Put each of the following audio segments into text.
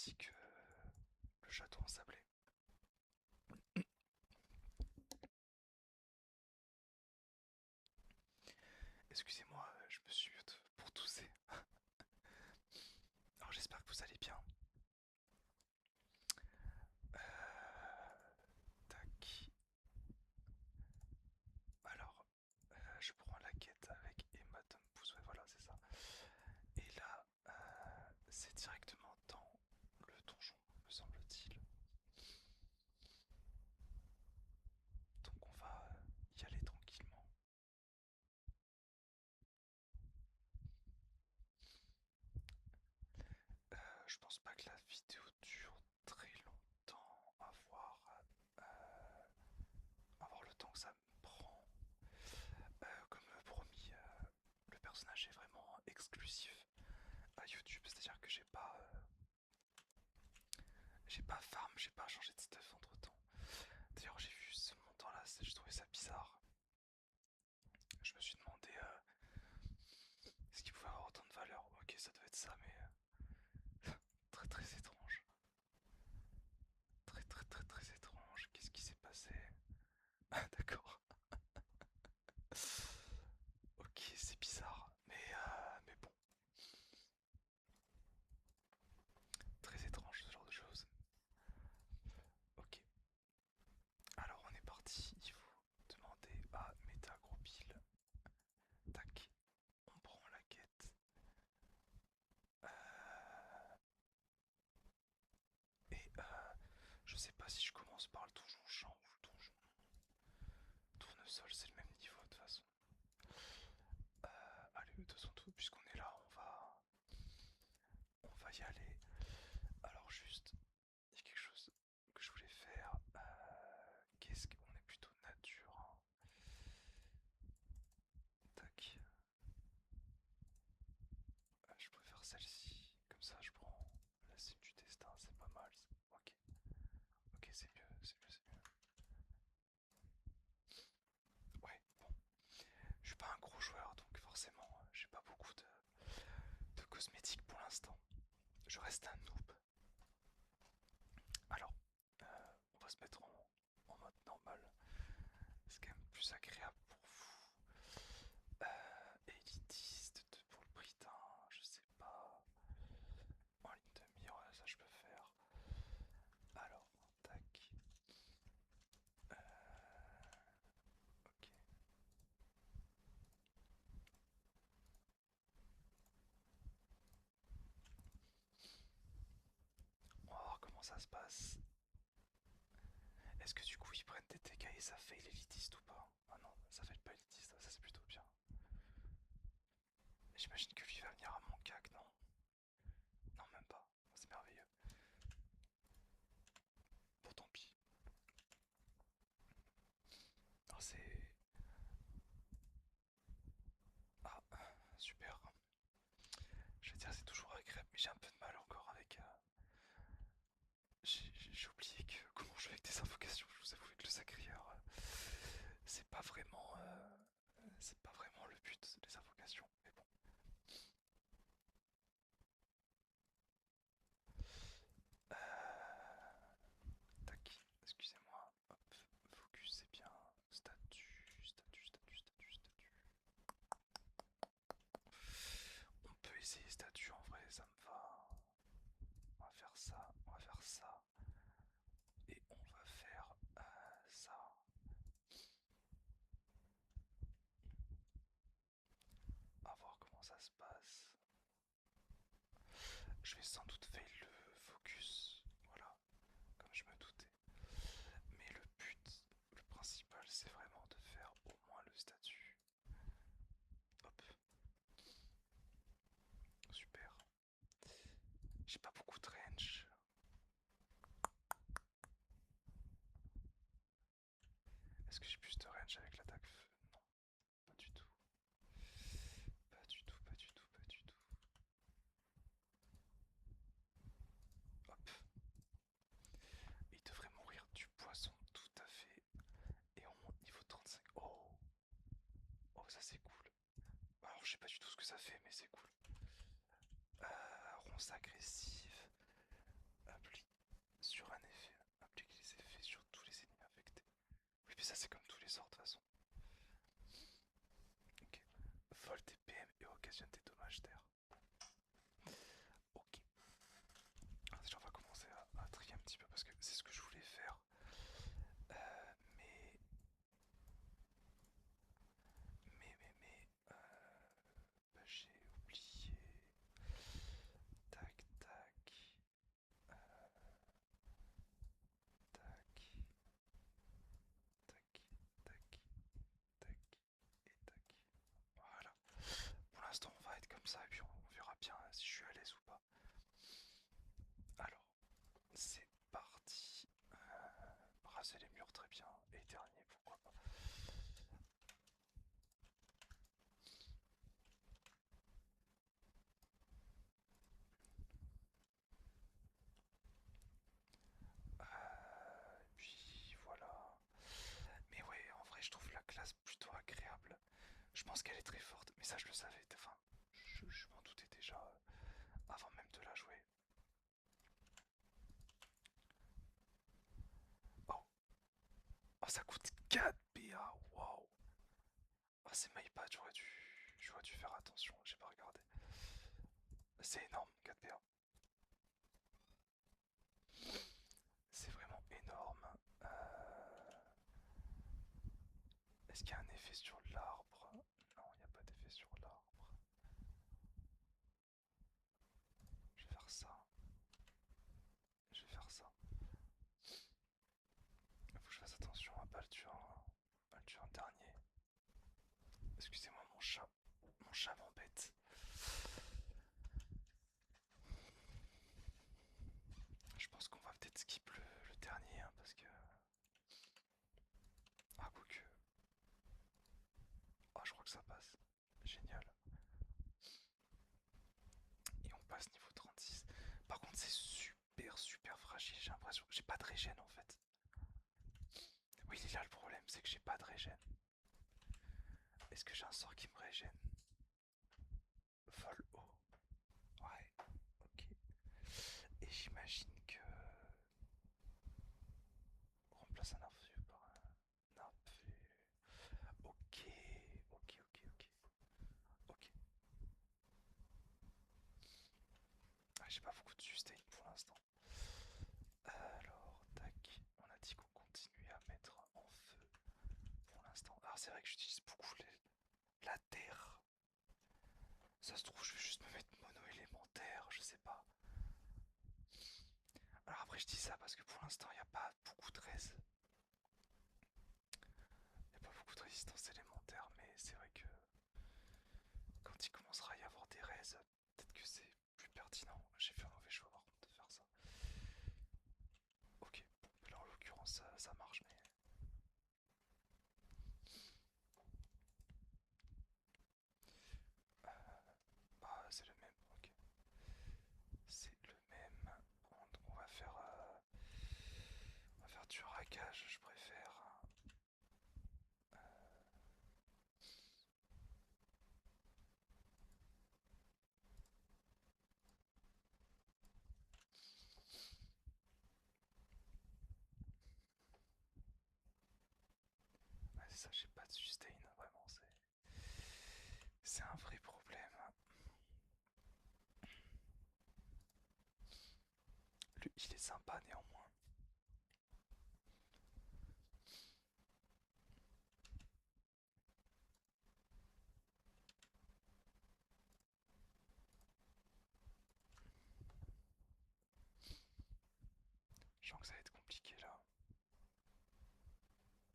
ainsi que le château ensablé. Excusez-moi, je me suis pour tousser. Alors j'espère que vous allez bien. Tac. Alors, je prends la quête avec Emma Tom Pouce, ouais, voilà, c'est ça. Et là, c'est directement dans le donjon, me semble-t-il. Donc on va y aller tranquillement. Je pense pas que la vidéo dure très longtemps à voir le temps que ça me prend. Comme promis, le personnage est vraiment exclusif à YouTube, c'est-à-dire que j'ai pas farm, j'ai pas changé de stuff entre temps. D'ailleurs, j'ai vu ce montant-là, je trouvais ça bizarre. Je me suis demandé est-ce qu'il pouvait avoir autant de valeur. Ok, ça doit être ça, mais très très étrange. Très très très très étrange. Qu'est-ce qui s'est passé? Ah, d'accord. Ok, c'est bizarre, mais bon, très étrange ce genre de choses. Ok, alors on est parti. Il faut demander à Metagropile. Tac, on prend la quête. Je sais pas si je commence par le donjon champ ou le donjon tournesol, c'est le même niveau de toute façon. Allez, de toute façon, puisqu'on est là, on va y aller. Alors juste, il y a quelque chose que je voulais faire. Qu'est-ce qu'on est plutôt nature, hein. Tac. Je préfère celle-ci. Comme ça, je prends la cime du destin. C'est pas mal. Ok. Ok, c'est mieux. C'est mieux. C'est mieux. Ouais, bon. Je suis pas un gros joueur, donc forcément, j'ai pas beaucoup de cosmétiques pour l'instant. Je reste un noob. Alors, on va se mettre en mode normal. C'est quand même plus agréable pour vous. Élitiste pour le prix d'un, je sais pas. En ligne de mire, ouais, ça je peux faire. Alors, tac. Ok. On va voir comment ça se passe. Est-ce que du coup ils prennent des dégâts et ça fait l'élitiste ou pas? Ah non, ça fait pas élitiste, ça c'est plutôt bien. J'imagine que lui va venir à mon cac, non? Non, même pas. C'est merveilleux. Bon, tant pis. Alors c'est... Ah, super. Je veux dire, c'est toujours agréable, mais j'ai un peu de mal encore avec... J'ai oublié comment jouer avec des invocations. Je vous avoue que le sacrieur, c'est pas vraiment le but des invocations. Mais bon. Tac, excusez-moi. Hop, focus, c'est bien. Statut. On peut essayer statut en vrai, ça me va. On va faire ça, on va faire ça. Et on va faire ça. À voir comment ça se passe. Je vais sans doute fail le focus. Voilà, comme je me doutais. Mais le but, le principal, c'est vraiment de faire au moins le statut. Hop, super. J'ai pas beaucoup de range. Est-ce que j'ai plus de range avec l'attaque feu? Non, pas du tout. Pas du tout, pas du tout, pas du tout. Hop. Il devrait mourir du poisson, tout à fait. Et on monte niveau 35. Oh, oh, ça c'est cool. Alors, je sais pas du tout ce que ça fait, mais c'est cool. Ronce agressive. qu'elle est très forte, mais ça je le savais, enfin, je m'en doutais déjà avant même de la jouer. Oh, oh ça coûte 4 PA, waouh. Ah c'est MyPad, j'aurais dû faire attention, j'ai pas regardé. C'est énorme, 4 PA. C'est vraiment énorme. Est-ce qu'il y a un effet sur l'arbre? Non, il n'y a pas d'effet sur l'arbre. Je vais faire ça. Je vais faire ça. Il faut que je fasse attention à pas le tuer en dernier. Excusez-moi mon chat. Mon chat m'embête. Je pense qu'on va peut-être skip le dernier hein, parce que... Ah quoique... Ah je crois que ça passe. Génial. Et on passe niveau 36. Par contre c'est super fragile, j'ai l'impression. J'ai pas de régène en fait. Oui il y a le problème, c'est que j'ai pas de régène. Est-ce que j'ai un sort qui me régène? Vol haut. Ouais, ok. Et j'imagine que... Remplace un infus par un infus. Ok, ok. Ok. Ah, j'ai pas beaucoup de sustain pour l'instant. Alors, tac. On a dit qu'on continuait à mettre en feu pour l'instant. Alors, c'est vrai que j'utilise beaucoup la terre. Ça se trouve, je vais juste me mettre mono-élémentaire, je sais pas. Alors après, je dis ça parce que pour l'instant, il n'y a pas beaucoup de res. Il n'y a pas beaucoup de résistance élémentaire, mais c'est vrai que quand il commencera à y avoir des res, peut-être que c'est plus pertinent. J'ai fait un mauvais choix par contre de faire ça. Ok, bon, là en l'occurrence ça marche, mais... Ah, c'est le même, ok. C'est le même. Bon, donc on va faire du raquage, je préfère. Ouais, c'est ça, j'ai pas de sustain, vraiment, c'est un vrai problème. Lui, il est sympa néanmoins. Je sens que ça va être compliqué là.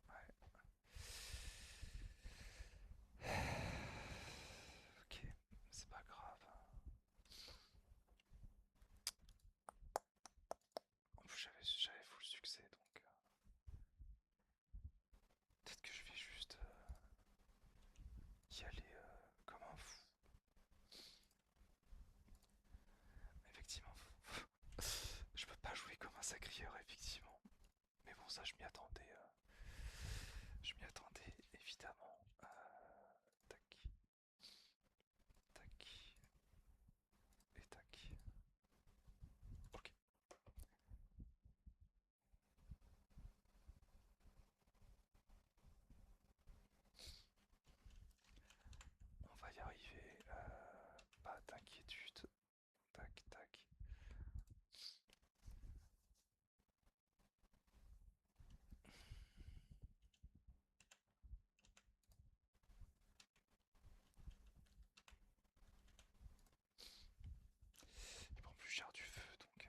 Ouais. Ok, c'est pas grave. En plus, j'avais full succès donc. Peut-être que je vais juste y aller comme un fou. Effectivement, je peux pas jouer comme un sacrieur, effectivement. Mais bon, ça, je m'y attendais. Je m'y attendais, évidemment. Tac, tac, et tac. Ok, on va y arriver. Pas d'inquiétude. Tac, tac. Il prend plus cher du feu, donc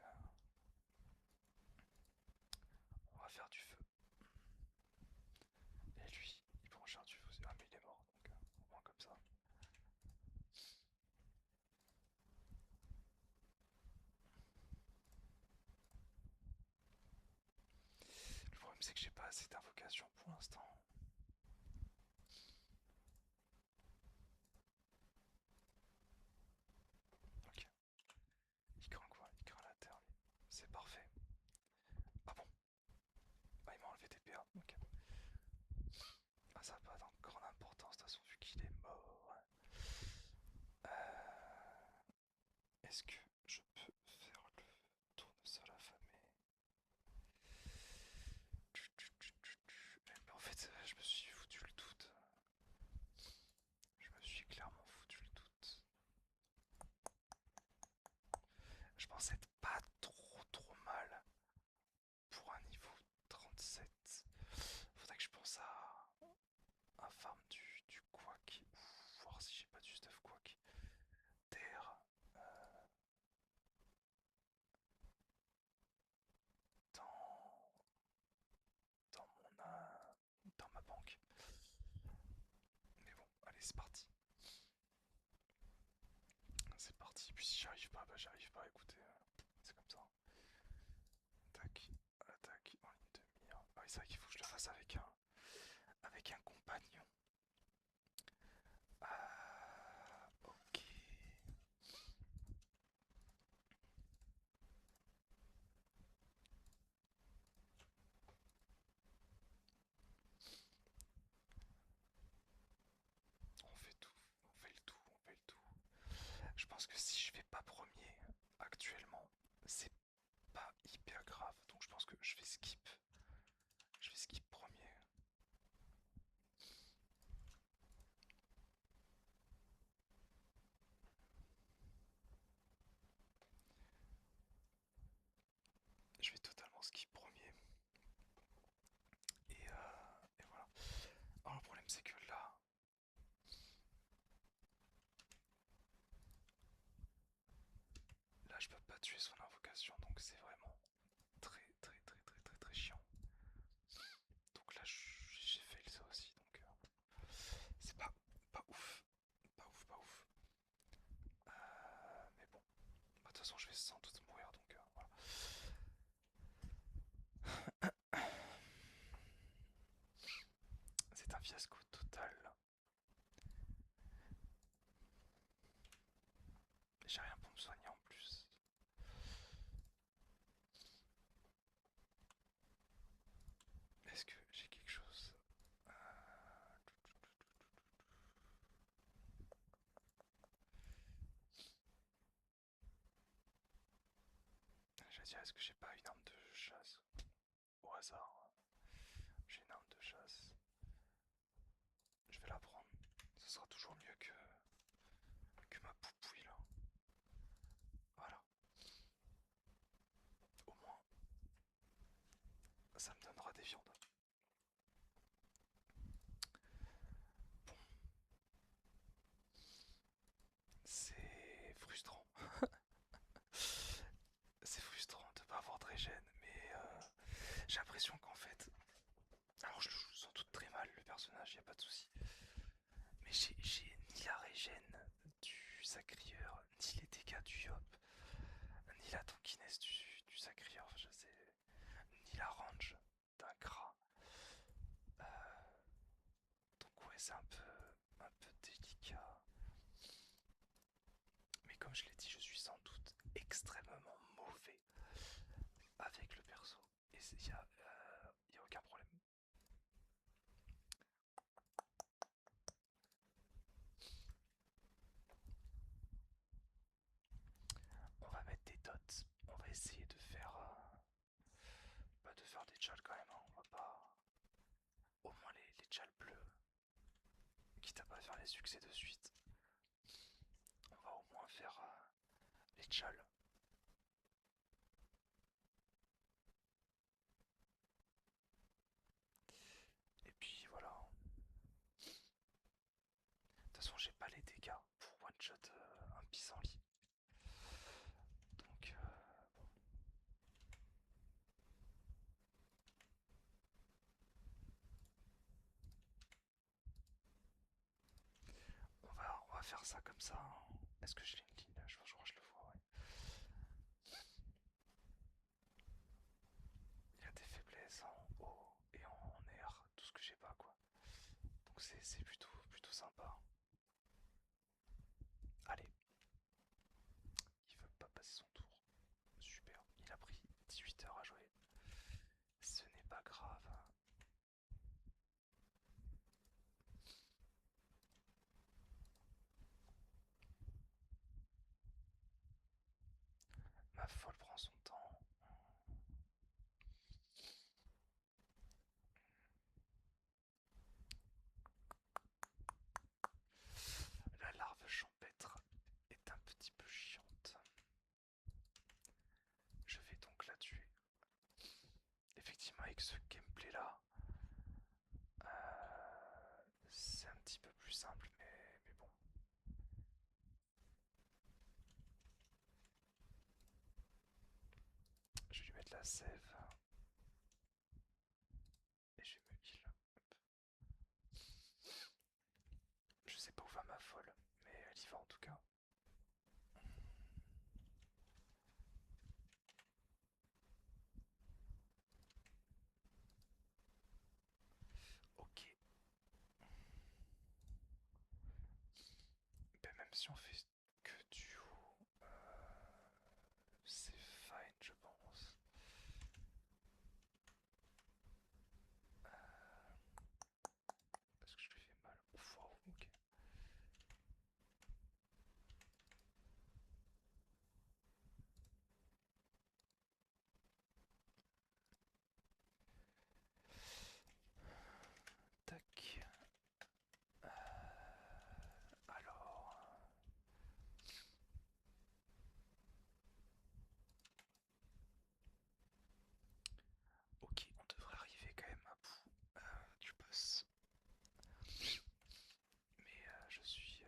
on va faire du feu. Et lui, il prend cher du feu. Ah, mais il est mort, donc au moins comme ça. Le problème, c'est que j'ai pas assez d'invocations pour l'instant. Ok. Il craint quoi? Il craint la terre, lui. C'est parfait. Ah bon? Ah, il m'a enlevé des PA. Ok. Ah, ça n'a pas grande importance de toute façon, vu qu'il est mort, est-ce que je peux faire le tournesol affamé? Mais en fait, je me suis foutu le doute. Je me suis clairement foutu le doute. Je pensais être pas trop mal pour un niveau 37. Faudrait que je pense à farm du quack. Voir si j'ai pas du stuff quack. Terre. euh, dans, dans ma banque. Mais bon, allez, c'est parti. C'est parti. Puis si j'arrive pas, bah j'arrive pas. Écoutez, c'est comme ça. Tac, attaque en ligne de mire. Ah oui, c'est vrai qu'il faut que je le fasse avec un compagnon. Ok. On fait tout, on fait le tout, on fait le tout. Je pense que si je vais pas premier actuellement, c'est pas hyper grave. Donc je pense que je vais skip. Je vais skip premier. Je vais totalement skip premier. Et voilà. Alors le problème c'est que là je peux pas tuer son invocation, donc c'est vraiment très chiant. Donc là j'ai fail ça aussi, donc c'est pas ouf, pas ouf. Mais bon, bah, de toute façon je vais sans doute mourir, donc voilà. C'est un fiasco total. J'ai rien pour me soigner en plus. Est-ce que j'ai quelque chose? J'allais dire, est-ce que j'ai pas une arme de chasse? Au hasard, j'ai une arme de chasse. Je vais la prendre. Ce sera toujours mieux que ma poupouille là. Voilà. Au moins, ça me donnera des viandes. Bon, c'est frustrant. C'est frustrant de pas avoir de régène, mais j'ai l'impression qu'en fait. Alors je le joue sans doute très mal le personnage, y a pas de souci. Mais j'ai ni la régène du sacrieur, ni les dégâts du yop, ni la tankiness du sacrieur, enfin, je sais, ni la range d'un Kra. Euh, donc ouais, c'est un peu délicat. Mais comme je l'ai dit, je suis sans doute extrêmement mauvais avec le perso. Et y a aucun problème. On va mettre des dots. On va essayer de faire des tchals quand même, hein. On va pas. Au moins les tchals bleus. Quitte à pas faire les succès de suite. On va au moins faire les tchals. Et puis voilà. De toute façon, j'ai pas les dégâts pour one shot un pissenlit. Donc on va faire ça comme ça, hein. Est-ce que j'ai une ligne là? Je crois que je le vois, ouais. Il y a des faiblesses en haut et en air, tout ce que j'ai pas quoi. Donc c'est plutôt sympa. Allez, il veut pas passer son tour. Super, il a pris 18 heures à jouer. Ce n'est pas grave. de la sève. Et je me heal. Je sais pas où va ma folle, mais elle y va en tout cas. Ok. Ben, même si on fait que du haut, c'est fine, je pense. Est-ce que je lui fais mal? Ouf, wow, ok. Tac. Alors. Ok, on devrait arriver quand même à bout du boss. Mais je suis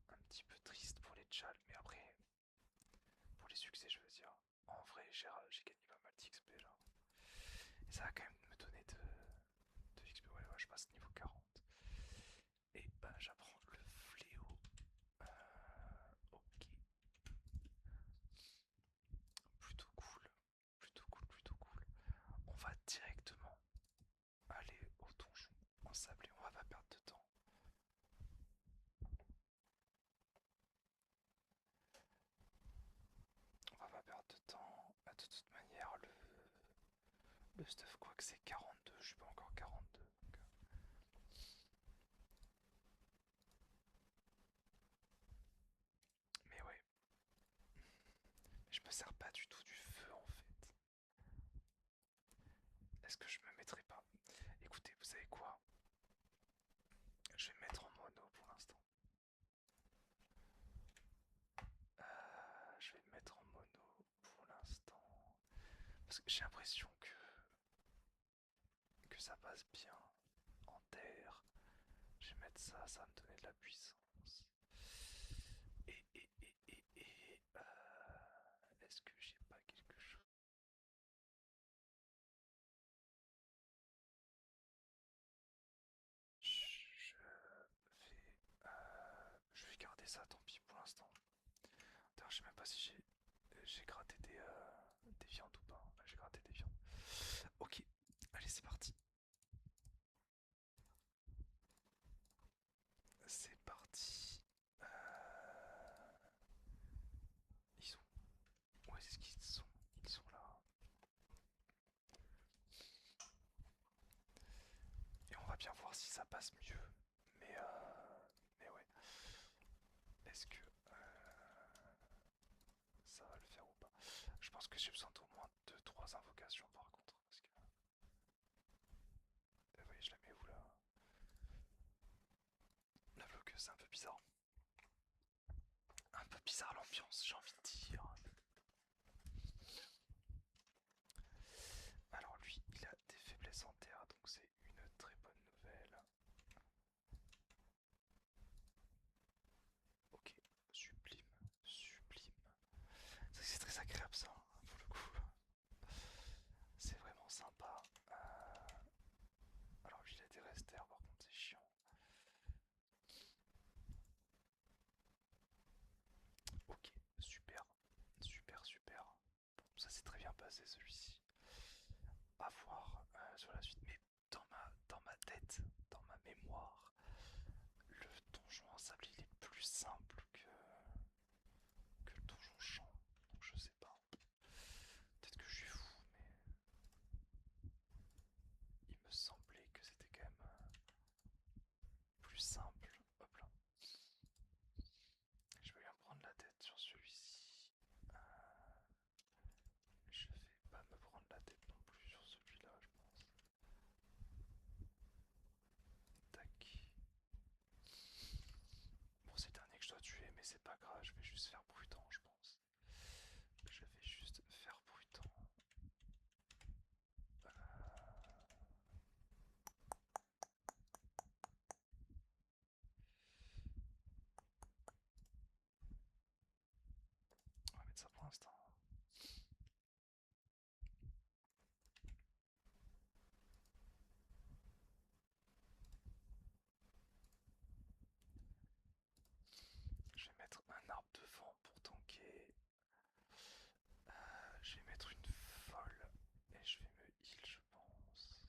un petit peu triste pour les tchals, mais après, pour les succès, je veux dire. En vrai, j'ai gagné pas mal d'XP là. Et ça va quand même me donner de l'XP. Ouais, ouais, je passe niveau 40. Et bah, j'apprends le fléau. Ok. Plutôt cool. Plutôt cool, plutôt cool. On va directement aller au donjon ensablé. On va pas perdre de temps. On va pas perdre de temps. Bah, de toute manière, le stuff, quoi que c'est 42, je suis pas encore 42. Donc, mais ouais, je me sers pas du tout du feu en fait. Est-ce que je me mettrai pas? Écoutez, vous savez quoi? Je vais me mettre en mono pour l'instant. Je vais me mettre en mono pour l'instant. Parce que j'ai l'impression que ça passe bien en terre. Je vais mettre ça, ça va me donner de la puissance. Est-ce que j'ai pas quelque chose? Je vais garder ça, tant pis pour l'instant. D'ailleurs, je sais même pas si j'ai gratté des viandes ou pas. J'ai gratté des viandes. Ok, allez, c'est parti. C'est parti. Ils sont. Où est-ce qu'ils sont? Ils sont là. Et on va bien voir si ça passe mieux. Mais, mais ouais. Est-ce que ça va le faire ou pas? Je pense que j'ai besoin d'au moins deux trois invocations par contre. Parce que. Vous voyez, je la mets où là? La bloqueuse, c'est un peu bizarre. Un peu bizarre l'ambiance, j'ai envie de dire. Alors lui, il a des faiblesses en terre, donc c'est une très bonne nouvelle. Ok, sublime, sublime. C'est très agréable ça, hein, pour le coup. C'est vraiment sympa. Alors lui, il a des resters, par contre, c'est chiant. Ok, super, super, super. Bon, ça s'est très bien passé celui-ci. À voir sur la suite. Mais dans ma tête, dans ma mémoire, le donjon en sable il est plus simple que le donjon champ. Donc je sais pas. Peut-être que je suis fou, mais il me semblait que c'était quand même plus simple. Hop là. Je vais bien prendre la tête sur celui-ci. Je vais pas me devant pour tanker. Je vais mettre une folle et je vais me heal, je pense.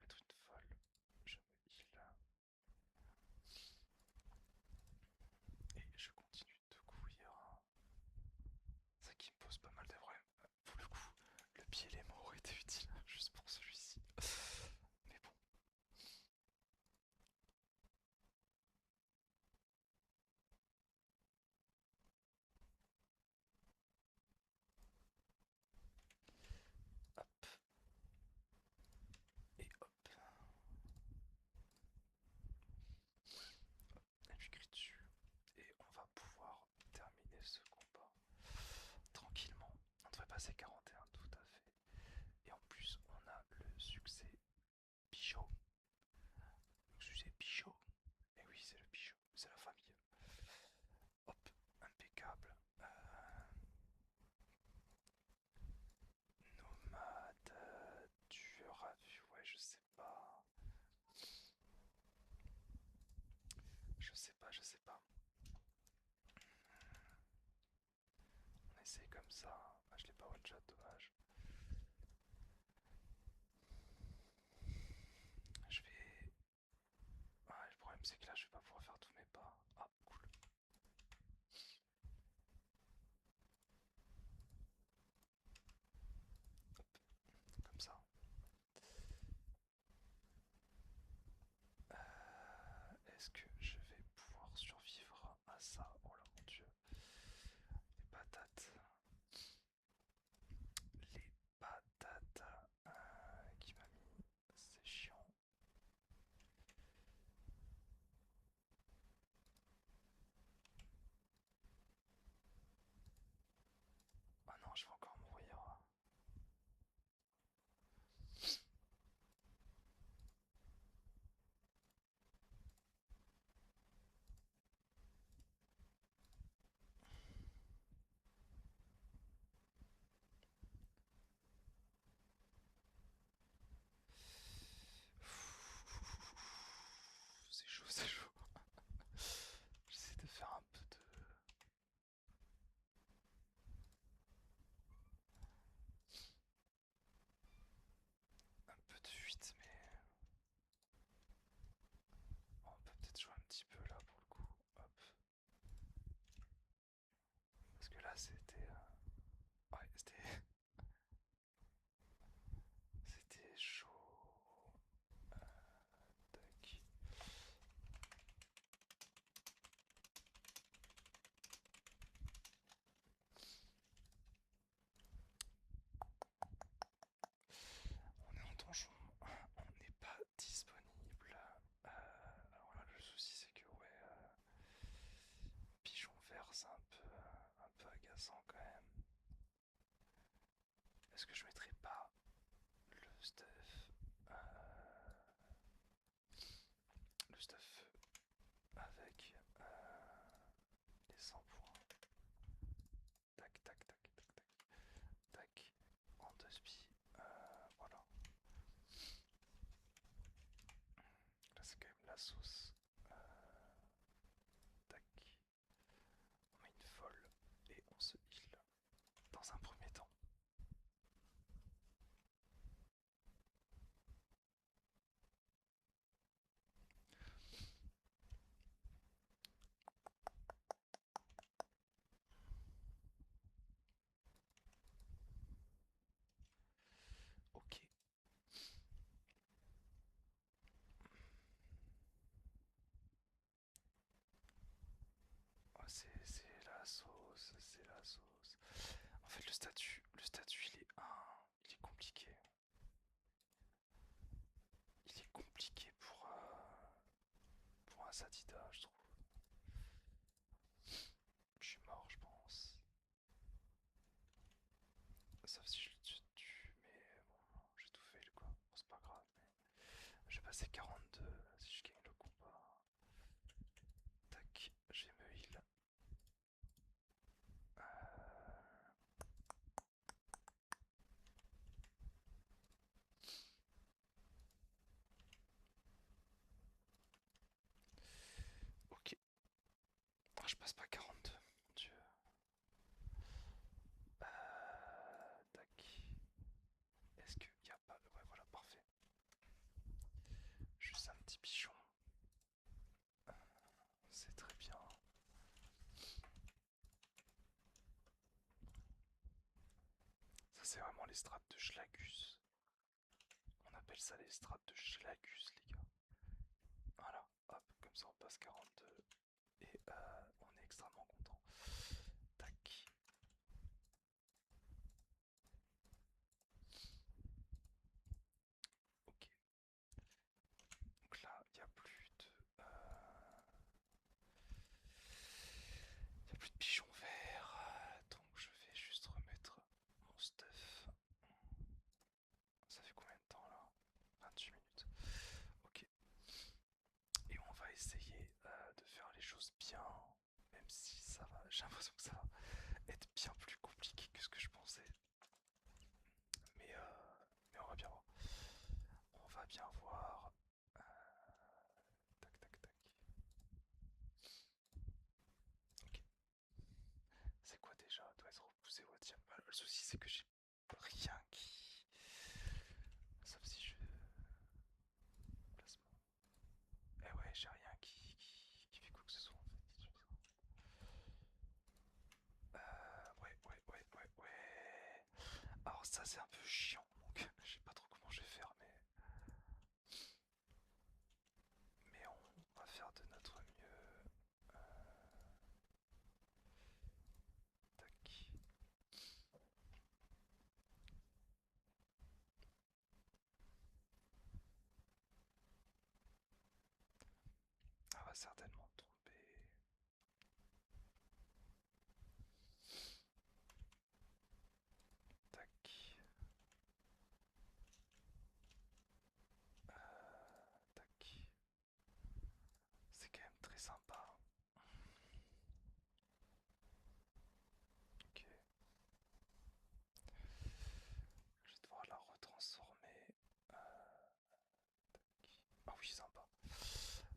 Mettre une folle, je me heal. Et je continue de courir. Ça qui me pose pas mal de problèmes. Pour le coup, le pied et les mots auraient été utiles juste pour celui-ci. Mais bon. Hop. Et hop. Elle lui crie dessus. Et on va pouvoir terminer ce combat tranquillement. On devrait passer 41 tout à fait. Et en plus, on a le succès Pichot. Le succès Pichot. Et oui, c'est le Pichot, c'est la famille. Hop, impeccable. Nomade, tueur à vue, ouais, je sais pas. Je sais pas, je sais pas. On essaye comme ça. Ah, je l'ai pas one shot, dommage. Je vais. Ah, le problème c'est que là je vais pas pouvoir faire tous mes pas. Ah, cool. Hop, comme ça. Est-ce que je vais pouvoir survivre à ça? Oh là mon dieu. Les patates. Les patates qui m'a mis. C'est chiant. Ah non, je vais encore mourir. C'est chaud, c'est chaud. J'essaie de faire un peu de. Un peu de fuite, mais. On peut peut-être jouer un petit peu là pour le coup. Hop. Parce que là c'était. Ouais, c'était. C'était chaud. Tac. On est en donjon, on n'est pas disponible. Alors là, le souci c'est que ouais, pigeon vert c'est un peu agaçant quand même. Est-ce que je mettrais pas euh, le stuff avec les 100 points? Tac, tac, tac, tac, tac, tac. En deux spi, voilà. Là c'est quand même la sauce. Tac. On met une folle et on se heal dans un premier temps. Ok. Oh, c'est la sauce, c'est la sauce. En fait, le statut, il est compliqué. Il est compliqué pour un Satida, je trouve. Je suis mort, je pense. Sauf si je le tue, mais bon, j'ai tout fait, quoi. Bon, c'est pas grave, mais je vais passer 42 si je gagne le combat. Tac, j'ai me heal. Ok. Ah, je passe pas 42. strates de Schlagus. On appelle ça les strates de Schlagus, les gars. Voilà, hop, comme ça on passe 42 et on est extrêmement content. Tac. Ok. Donc là, il n'y a plus de... Il n'y a plus de pigeons verts. Donc je vais juste remettre mon stuff. Ça fait combien de temps là? 28 minutes. Ok. Et on va essayer de faire les choses bien. Même si ça va... J'ai l'impression que ça va être bien plus compliqué que ce que je pensais. Mais on va bien voir. On va bien voir. Tac, tac, tac. Ok. C'est quoi déjà? Doit être repoussé ou tiens. Le souci c'est que j'ai rien qui. Sauf si je. Placement. Eh ouais, j'ai rien qui fait quoi que ce soit en fait. Ouais. Alors ça c'est un peu chiant, donc je sais pas trop comment je vais faire, mais on va faire de notre mieux. Tac. On va certainement tomber. Tac. Tac. C'est quand même très sympa. Ok. Je vais devoir la retransformer. Ah oui, sympa.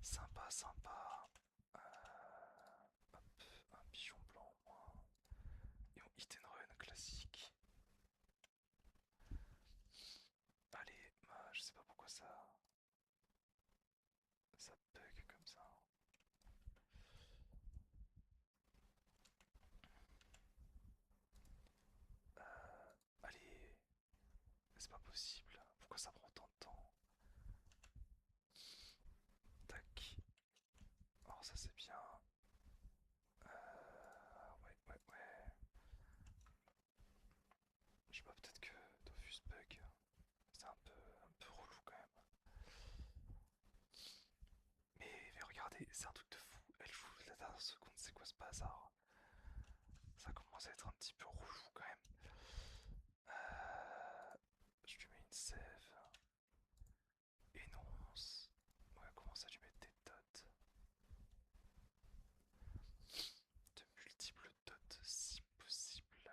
Sympa. Hop, un pigeon blanc au moins. Et on hit and run classique. Allez, je sais pas pourquoi ça bug comme ça. Allez, c'est pas possible. Pourquoi ça prend tant de temps? Tac. Alors ça c'est bien. Ouais. Je sais pas, peut-être que Dofus bug. C'est un peu relou quand même. Mais regardez, c'est un truc de fou. Elle joue la dernière seconde, c'est quoi ce bazar? Ça commence à être un petit peu relou quand même. Je lui mets une sève. Énonce. On va commencer à lui mettre des dots. De multiples dots si possible.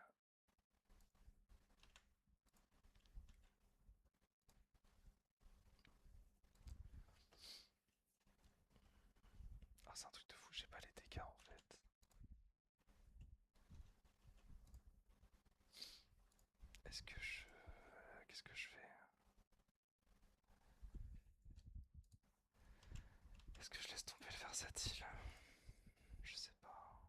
Ah, c'est un truc de fou, j'ai pas les dégâts en fait. Est-ce que je. Qu'est-ce que je fais? Est-ce que je laisse tomber le versatile? Je sais pas.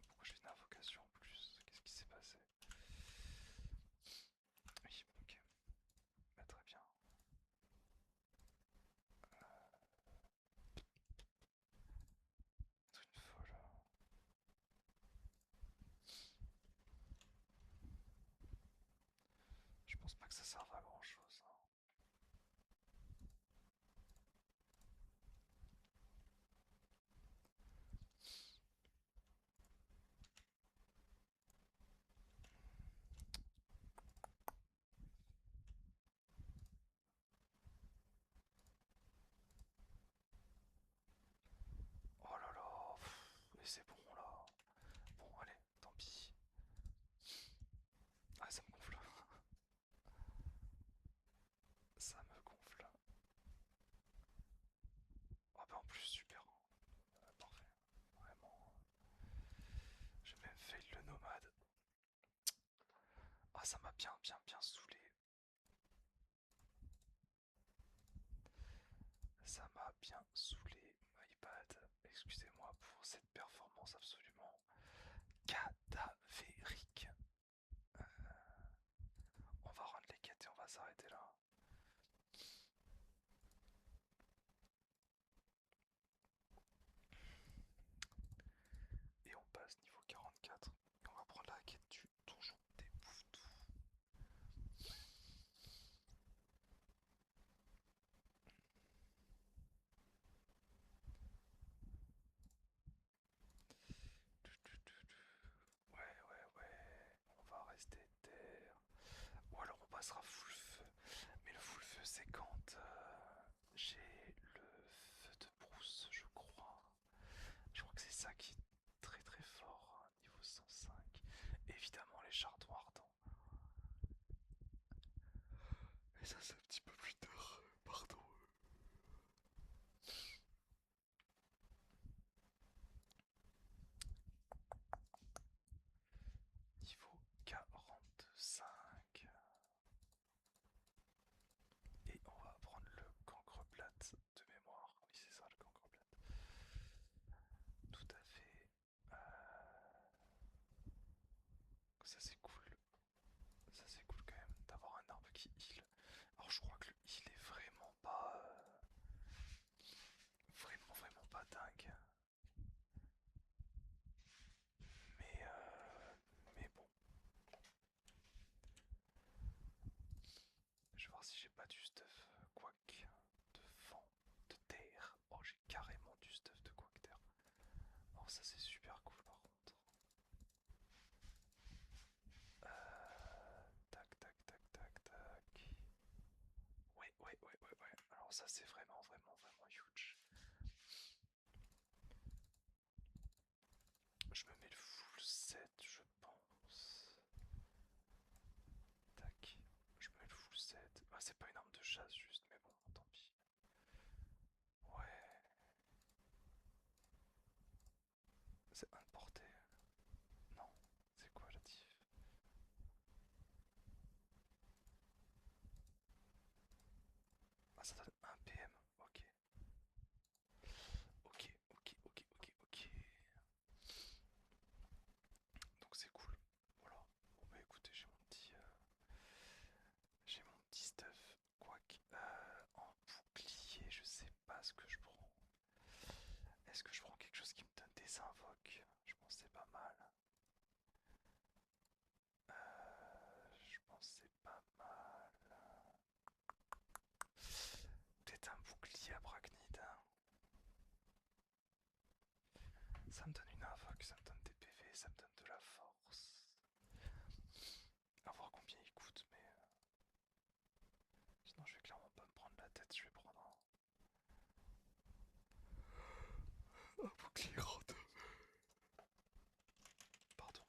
Pourquoi je fais une invocation en plus? Qu'est-ce qui s'est passé? Oui, ok. Bah, très bien. C'est une folle. Je pense pas que ça serve à grand chose. Oh là là. Et c'est bon là. Bon, allez, tant pis. Ah, ça me gonfle. Ça me gonfle. Ah bah en plus, super. Parfait. Vraiment. J'ai même fail le nomade. Ah, ça m'a bien saoulé. Ça m'a bien saoulé, my bad. Excusez-moi pour cette performance absolument cadavérique. On va rendre les quêtes et on va s'arrêter là. Et on passe niveau 44. Et on va prendre la quête du donjon des bouffetous. Ouais. On va rester terre. Ou alors on passera full feu. Mais le full feu, c'est quand j'ai le feu de brousse, je crois. Je crois que c'est ça qui est très fort, niveau 105. Évidemment, les chardons ardents. Et ça, c'est un petit peu plus tard. Pardon. Niveau 45. Et on va prendre le cancreplate de mémoire. Oui, c'est ça, le cancreplate. Tout à fait. Ça, c'est cool. Ça, c'est cool quand même d'avoir un arbre qui heal. Alors, je crois que le heal est vraiment pas. Vraiment pas dingue. Mais bon. Je vais voir si j'ai pas du stuff quack de vent, de terre. Oh, j'ai carrément du stuff de quack terre. Alors, ça, c'est super cool par contre. Tac. Ouais. Alors, ça, c'est vraiment huge. Je me mets le full set, je pense. Tac. Je me mets le full set. Ah, c'est pas une arme de chasse juste, mais bon, tant pis. Ouais. C'est un de portée. Non. C'est quoi la diff? Ah, ça donne un PM. Ok. Ok. Donc c'est cool. Voilà. Bon bah écoutez, j'ai mon petit stuff. Quoique, en bouclier, je sais pas ce que je prends. Est-ce que je prends quelque chose qui me donne des invoques? Je pense que c'est pas mal. Je pense que c'est pas mal. Peut-être un bouclier à Bragnide. Ça me donne une invoque, ça me donne des PV, ça me donne de la force. À voir combien il coûte, mais sinon je vais clairement pas me prendre la tête, je vais prendre un bouclier random. Pardon.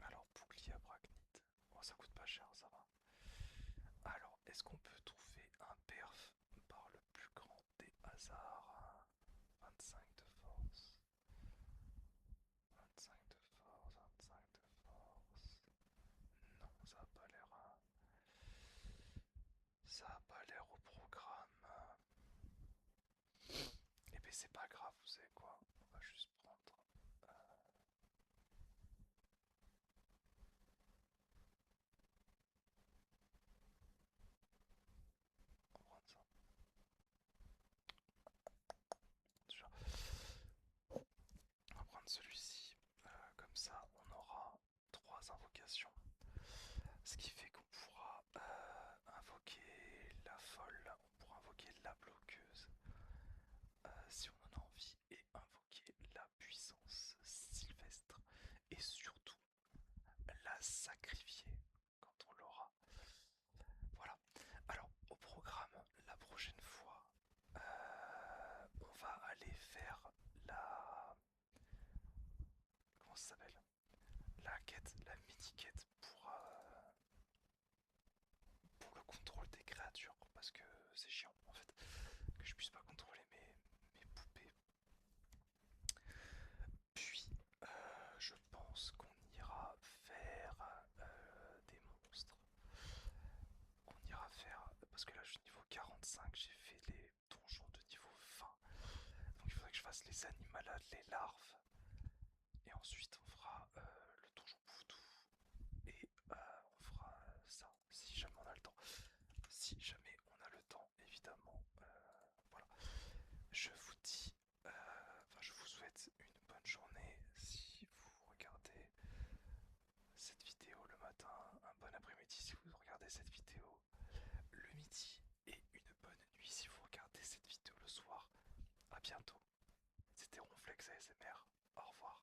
Alors, bouclier à Bragnide. Oh, ça coûte pas cher, ça va. Alors, est-ce qu'on peut trouver un perf par le plus grand des hasards? 25 de force. 25 de force, 25 de force. Non, ça a pas l'air. Ça a pas l'air au programme. Et ben c'est pas grave, vous savez quoi? On va juste prendre. On va prendre ça. Déjà. On va prendre celui-ci. Comme ça, on aura 3 invocations. Ce qui fait qu'on pourra invoquer la folle, on pourra invoquer la bloqueuse si on en a envie, et invoquer la puissance sylvestre, et surtout la sacrifier quand on l'aura. Voilà. Alors, au programme, la prochaine fois, on va aller faire la. Comment ça s'appelle? La quête, la mini-quête pour le contrôle des créatures, parce que c'est chiant en fait que je puisse pas contrôler mes poupées. Puis je pense qu'on ira faire des monstres. On ira faire, parce que là je suis niveau 45, j'ai fait les donjons de niveau 20. Donc il faudrait que je fasse les animalades, les larves Max ASMR. Au revoir.